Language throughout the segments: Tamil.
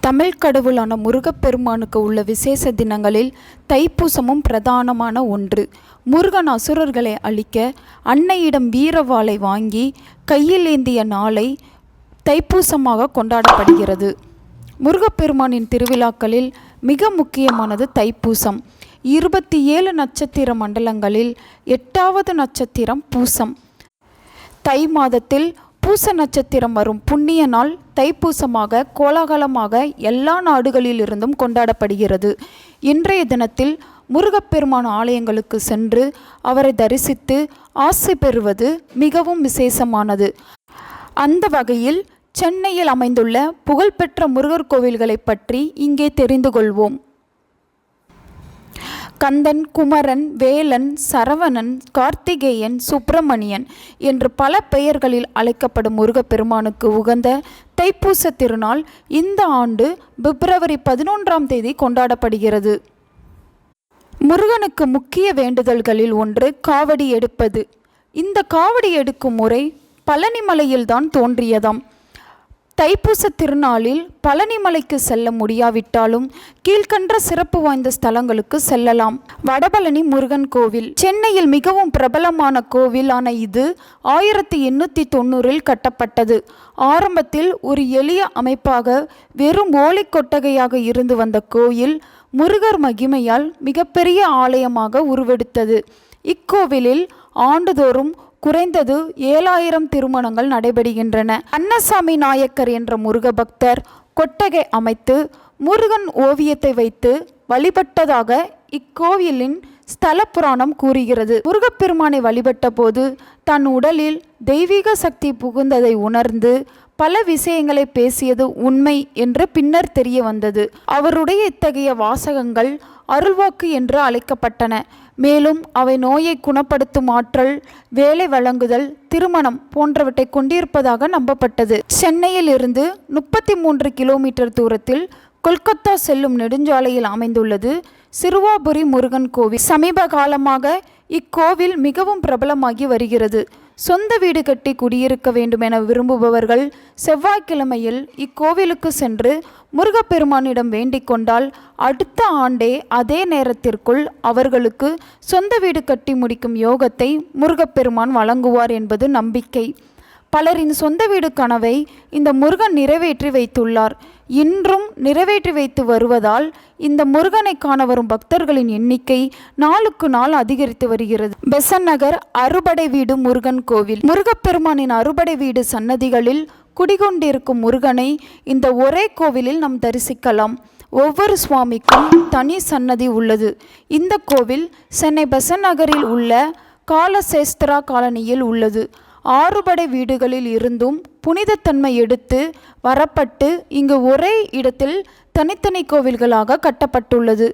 தமிழ் கடவுளான முருகப்பெருமானுக்கு உள்ள விசேஷ தினங்களில் தைப்பூசமும் பிரதானமான ஒன்று. முருகன் அசுரர்களை அழிக்க அன்னையிடம் வீரவாளை வாங்கி கையில் ஏந்திய நாளை தைப்பூசமாக கொண்டாடப்படுகிறது. முருகப்பெருமானின் திருவிழாக்களில் மிக முக்கியமானது தைப்பூசம். 27 நட்சத்திர மண்டலங்களில் 8வது நட்சத்திரம் பூசம். தை மாதத்தில் பூச நட்சத்திரம் வரும் புண்ணிய நாள் தைப்பூசமாக கோலாகலமாக எல்லா நாடுகளிலிருந்தும் கொண்டாடப்படுகிறது. இன்றைய தினத்தில் முருகப்பெருமான் ஆலயங்களுக்கு சென்று அவரை தரிசித்து ஆசி பெறுவது மிகவும் விசேஷமானது. அந்த வகையில் சென்னையில் அமைந்துள்ள புகழ்பெற்ற முருகர் கோவில்களை பற்றி இங்கே தெரிந்து கொள்வோம். கந்தன், குமரன், வேலன், சரவணன், கார்த்திகேயன், சுப்பிரமணியன் என்று பல பெயர்களில் அழைக்கப்படும் முருகப்பெருமானுக்கு உகந்த தைப்பூச திருநாள் இந்த ஆண்டு பிப்ரவரி 11ஆம் தேதி கொண்டாடப்படுகிறது. முருகனுக்கு முக்கிய வேண்டுதல்களில் ஒன்று காவடி எடுப்பது. இந்த காவடி எடுக்கும் முறை பழனிமலையில்தான் தோன்றியதாம். தைப்பூச திருநாளில் பழனிமலைக்கு செல்ல முடியாவிட்டாலும் கீழ்கண்ட சிறப்பு வாய்ந்த ஸ்தலங்களுக்கு செல்லலாம். வடபழனி முருகன் கோவில் சென்னையில் மிகவும் பிரபலமான கோவிலான இது 1890 கட்டப்பட்டது. ஆரம்பத்தில் ஒரு எளிய அமைப்பாக வெறும் ஓலை கொட்டகையாக இருந்து வந்த கோயில் முருகர் மகிமையால் மிகப்பெரிய ஆலயமாக உருவெடுத்தது. இக்கோவிலில் ஆண்டுதோறும் குறைந்தது 7000 திருமணங்கள் நடைபெறுகின்றன. அன்னசாமி நாயக்கர் என்ற முருக பக்தர் கொட்டகை அமைத்து முருகன் ஓவியத்தை வைத்து வழிபட்டதாக இக்கோவிலின் ஸ்தல புராணம் கூறுகிறது. முருகப்பெருமானை வழிபட்ட போது தன் உடலில் தெய்வீக சக்தி புகுந்ததை உணர்ந்து பல விஷயங்களை பேசியது உண்மை என்று பின்னர் தெரிய வந்தது. அவருடைய இத்தகைய வாசகங்கள் அருள்வாக்கு என்று அழைக்கப்பட்டன. மேலும் அவை நோயை குணப்படுத்தும் ஆற்றல், வேலை வழங்குதல், திருமணம் போன்றவற்றை கொண்டிருப்பதாக நம்பப்பட்டது. சென்னையில் இருந்து 33 கிலோமீட்டர் தூரத்தில் கொல்கத்தா செல்லும் நெடுஞ்சாலையில் அமைந்துள்ளது சிறுவாபுரி முருகன் கோவில். சமீப காலமாக இக்கோவில் மிகவும் பிரபலமாகி வருகிறது. சொந்த வீடு கட்டி குடியிருக்க வேண்டும் என விரும்புபவர்கள் செவ்வாய்க்கிழமையில் இக்கோவிலுக்கு சென்று முருகப்பெருமானிடம் வேண்டிக் கொண்டால் அடுத்த ஆண்டே அதே நேரத்திற்குள் அவர்களுக்கு சொந்த வீடு கட்டி முடிக்கும் யோகத்தை முருகப்பெருமான் வழங்குவார் என்பது நம்பிக்கை. பலரின் சொந்த வீடு கனவை இந்த முருகன் நிறைவேற்றி வைத்துள்ளார். இன்றும் நிறைவேற்றி வைத்து வருவதால் இந்த முருகனை காண வரும் பக்தர்களின் எண்ணிக்கை நாளுக்கு நாள் அதிகரித்து வருகிறது. பெசன்ட் நகர் அறுபடை வீடு முருகன் கோவில். முருகப்பெருமானின் அறுபடை வீடு சன்னதிகளில் குடிகொண்டிருக்கும் முருகனை இந்த ஒரே கோவிலில் நாம் தரிசிக்கலாம். ஒவ்வொரு சுவாமிக்கும் தனி சன்னதி உள்ளது. இந்த கோவில் சென்னை பெசன்ட் நகரில் உள்ள காலசேஸ்திரா காலனியில் உள்ளது. 6 படை வீடுகளில் இருந்தும் புனிதத்தன்மை எடுத்து வரப்பட்டு இங்கு ஒரே இடத்தில் தனித்தனி கோவில்களாக கட்டப்பட்டுள்ளது.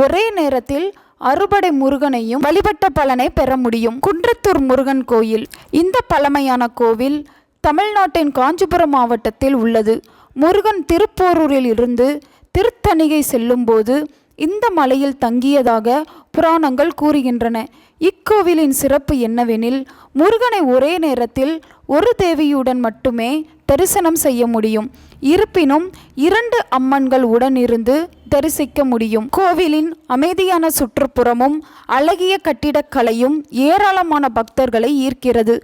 ஒரே நேரத்தில் அறுபடை முருகனையும் வழிபட்ட பலனை பெற முடியும். குன்றத்தூர் முருகன் கோயில். இந்த பழமையான கோவில் தமிழ்நாட்டின் காஞ்சிபுரம் மாவட்டத்தில் உள்ளது. முருகன் திருப்போரூரில் இருந்து திருத்தணிகை செல்லும்போது இந்த மலையில் தங்கியதாக புராணங்கள் கூறுகின்றன. இக்கோவிலின் சிறப்பு என்னவெனில் முருகனை ஒரே நேரத்தில் ஒரு தேவியுடன் மட்டுமே தரிசனம் செய்ய முடியும். இருப்பினும் 2 அம்மன்கள் உடன் இருந்து தரிசிக்க முடியும். கோவிலின் அமைதியான சுற்றுப்புறமும் அழகிய கட்டிடக்கலையும் ஏராளமான பக்தர்களை ஈர்க்கிறது.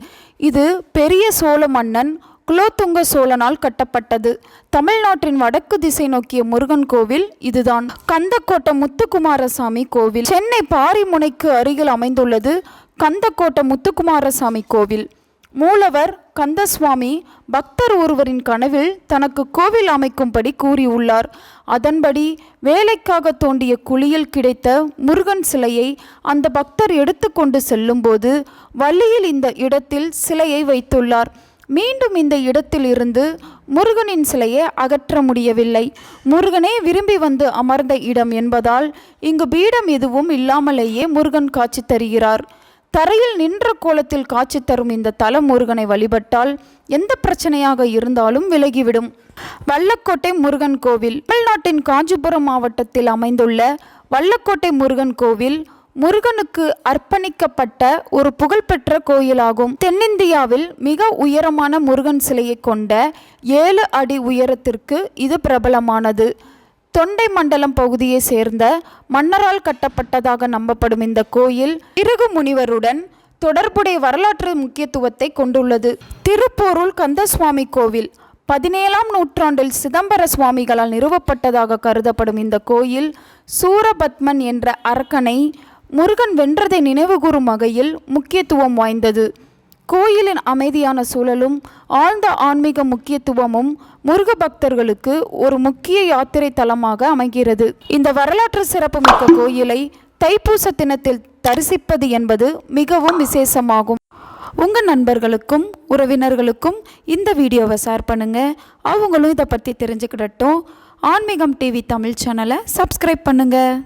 இது பெரிய சோழ மன்னன் குலோத்துங்க சோழனால் கட்டப்பட்டது. தமிழ்நாட்டின் வடக்கு திசை நோக்கிய முருகன் கோவில் இதுதான். கந்தக்கோட்டை முத்துக்குமாரசாமி கோவில். சென்னை பாரிமுனைக்கு அருகில் அமைந்துள்ளது கந்தக்கோட்டை முத்துக்குமாரசாமி கோவில். மூலவர் கந்தசுவாமி பக்தர் ஒருவரின் கனவில் தனக்கு கோவில் அமைக்கும்படி கூறியுள்ளார். அதன்படி வேலைக்காக தோண்டிய குழியில் கிடைத்த முருகன் சிலையை அந்த பக்தர் எடுத்துக்கொண்டு செல்லும்போது வழியில் இந்த இடத்தில் சிலையை வைத்துள்ளார். மீண்டும் இந்த இடத்தில் இருந்து முருகனின் சிலையை அகற்ற முடியவில்லை. முருகனே விரும்பி வந்து அமர்ந்த இடம் என்பதால் இங்கு பீடம் எதுவும் இல்லாமலேயே முருகன் காட்சி தருகிறார். தரையில் நின்ற கோலத்தில் காட்சி தரும் இந்த தல முருகனை வழிபட்டால் எந்த பிரச்சனையாக இருந்தாலும் விலகிவிடும். வல்லக்கோட்டை முருகன் கோவில். தமிழ்நாட்டின் காஞ்சிபுரம் மாவட்டத்தில் அமைந்துள்ள வல்லக்கோட்டை முருகன் கோவில் முருகனுக்கு அர்ப்பணிக்கப்பட்ட ஒரு புகழ்பெற்ற கோயிலாகும். தென்னிந்தியாவில் மிக உயரமான முருகன் சிலையை கொண்ட 7 அடி உயரத்திற்கு இது பிரபலமானது. தொண்டை மண்டலம் பகுதியை சேர்ந்த மன்னரால் கட்டப்பட்டதாக நம்பப்படும் இந்த கோயில் பிருகு முனிவருடன் தொடர்புடைய வரலாற்று முக்கியத்துவத்தை கொண்டுள்ளது. திருப்போரூர் கந்தசுவாமி கோவில் 17ஆம் நூற்றாண்டில் சிதம்பர சுவாமிகளால் நிறுவப்பட்டதாக கருதப்படும் இந்த கோயில் சூரபத்மன் என்ற அரக்கனை முருகன் வென்றதை நினைவுகூரும் வகையில் முக்கியத்துவம் வாய்ந்தது. கோயிலின் அமைதியான சூழலும் ஆழ்ந்த ஆன்மீக முக்கியத்துவமும் முருக பக்தர்களுக்கு ஒரு முக்கிய யாத்திரை தலமாக அமைகிறது. இந்த வரலாற்று சிறப்புமிக்க கோயிலை தைப்பூச தினத்தில் தரிசிப்பது என்பது மிகவும் விசேஷமாகும். உங்கள் நண்பர்களுக்கும் உறவினர்களுக்கும் இந்த வீடியோவை ஷேர் பண்ணுங்கள். அவங்களும் இதை பற்றி தெரிஞ்சுக்கிடட்டும். ஆன்மீகம் டிவி தமிழ் சேனலை சப்ஸ்கிரைப் பண்ணுங்கள்.